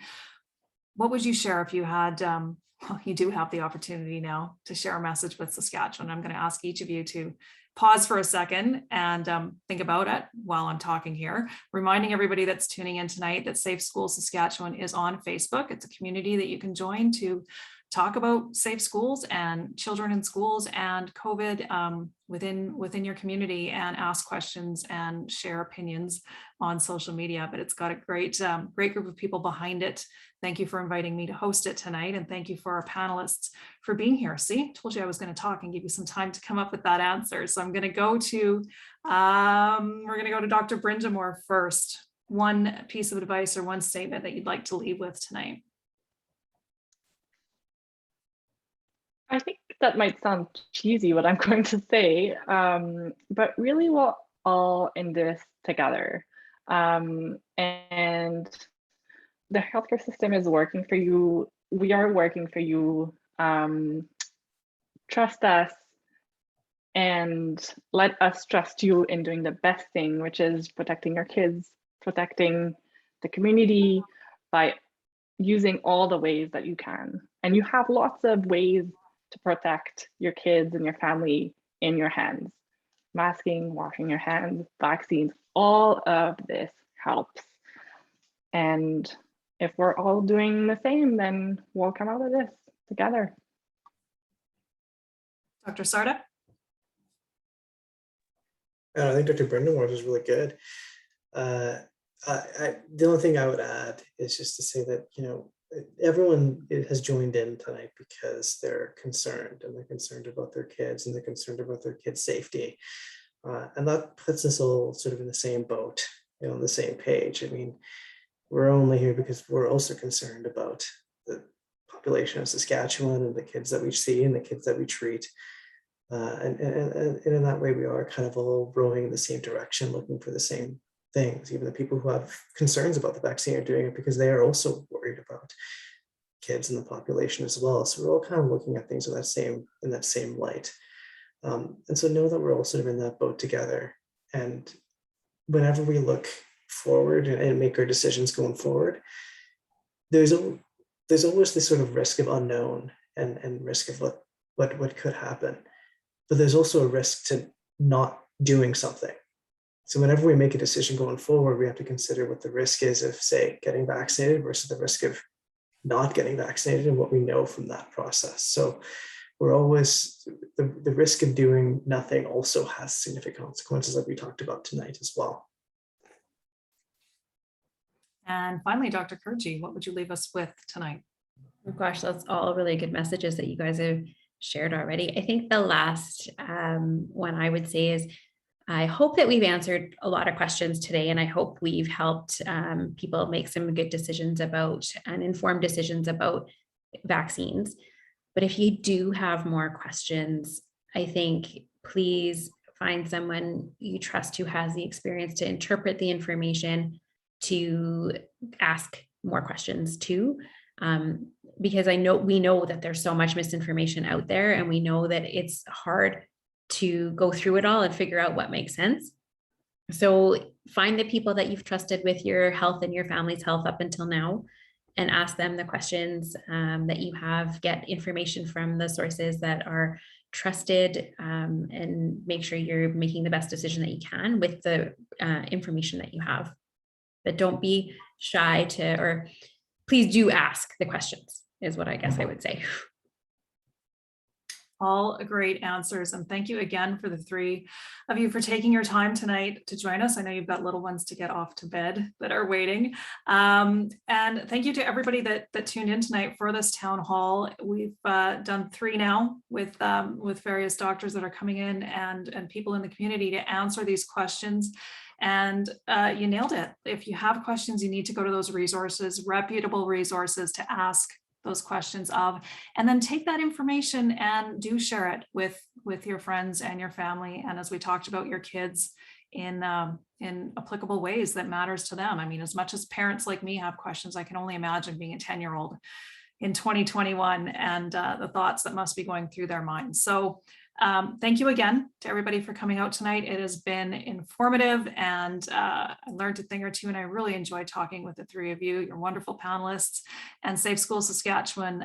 What would you share if you had, well, you do have the opportunity now to share a message with Saskatchewan. I'm going to ask each of you to pause for a second and think about it while I'm talking here. Reminding everybody that's tuning in tonight that Safe Schools Saskatchewan is on Facebook. It's a community that you can join to talk about safe schools and children in schools and COVID within your community, and ask questions and share opinions on social media. But it's got a great group of people behind it. Thank you for inviting me to host it tonight, and thank you for our panelists for being here. See, told you I was going to talk and give you some time to come up with that answer. So I'm going to go to we're going to go to Dr. Brindamore first. One piece of advice or one statement that you'd like to leave with tonight. I think that might sound cheesy, what I'm going to say, but really we're all in this together. And the healthcare system is working for you. We are working for you. Trust us and let us trust you in doing the best thing, which is protecting your kids, protecting the community by using all the ways that you can. And you have lots of ways to protect your kids and your family in your hands. Masking, washing your hands, vaccines, all of this helps. And if we're all doing the same, then we'll come out of this together. Dr. Sarda? I think Dr. Brindamore was really good. The only thing I would add is just to say that, you know, everyone has joined in tonight because they're concerned, and they're concerned about their kids, and they're concerned about their kids' safety. And that puts us all sort of in the same boat, you know, on the same page. I mean, we're only here because we're also concerned about the population of Saskatchewan and the kids that we see and the kids that we treat. And in that way, we are kind of all rowing in the same direction, looking for the same things. Even the people who have concerns about the vaccine are doing it because they are also worried about kids in the population as well. So we're all kind of looking at things in that same light. And so know that we're all sort of in that boat together. And whenever we look forward and make our decisions going forward, there's always this sort of risk of unknown and risk of what could happen. But there's also a risk to not doing something. So whenever we make a decision going forward, we have to consider what the risk is of, say, getting vaccinated versus the risk of not getting vaccinated and what we know from that process. So we're always, the risk of doing nothing also has significant consequences that we talked about tonight as well. And finally, Dr. Kurji, what would you leave us with tonight? Oh gosh, that's all really good messages that you guys have shared already. I think the last one I would say is, I hope that we've answered a lot of questions today, and I hope we've helped people make some good decisions about and informed decisions about vaccines. But if you do have more questions, I think please find someone you trust who has the experience to interpret the information, to ask more questions too. Because we know that there's so much misinformation out there, and we know that it's hard to go through it all and figure out what makes sense. So find the people that you've trusted with your health and your family's health up until now, and ask them the questions that you have, get information from the sources that are trusted, and make sure you're making the best decision that you can with the information that you have. But don't be shy or please do ask the questions, is what I guess I would say. All great answers. And thank you again for the three of you for taking your time tonight to join us. I know you've got little ones to get off to bed that are waiting. And thank you to everybody that tuned in tonight for this town hall. We've done 3 now with various doctors that are coming in and people in the community to answer these questions. And you nailed it. If you have questions, you need to go to those resources, reputable resources to ask those questions of, and then take that information and do share it with your friends and your family. And as we talked about, your kids in applicable ways that matters to them. I mean, as much as parents like me have questions, I can only imagine being a 10-year-old in 2021 and the thoughts that must be going through their minds. So thank you again to everybody for coming out tonight. It has been informative, and I learned a thing or two, and I really enjoyed talking with the 3 of you. You're wonderful panelists, and Safe Schools Saskatchewan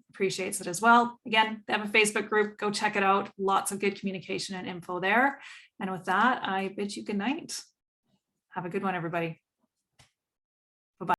appreciates it as well. Again, they have a Facebook group. Go check it out. Lots of good communication and info there. And with that, I bid you good night. Have a good one, everybody.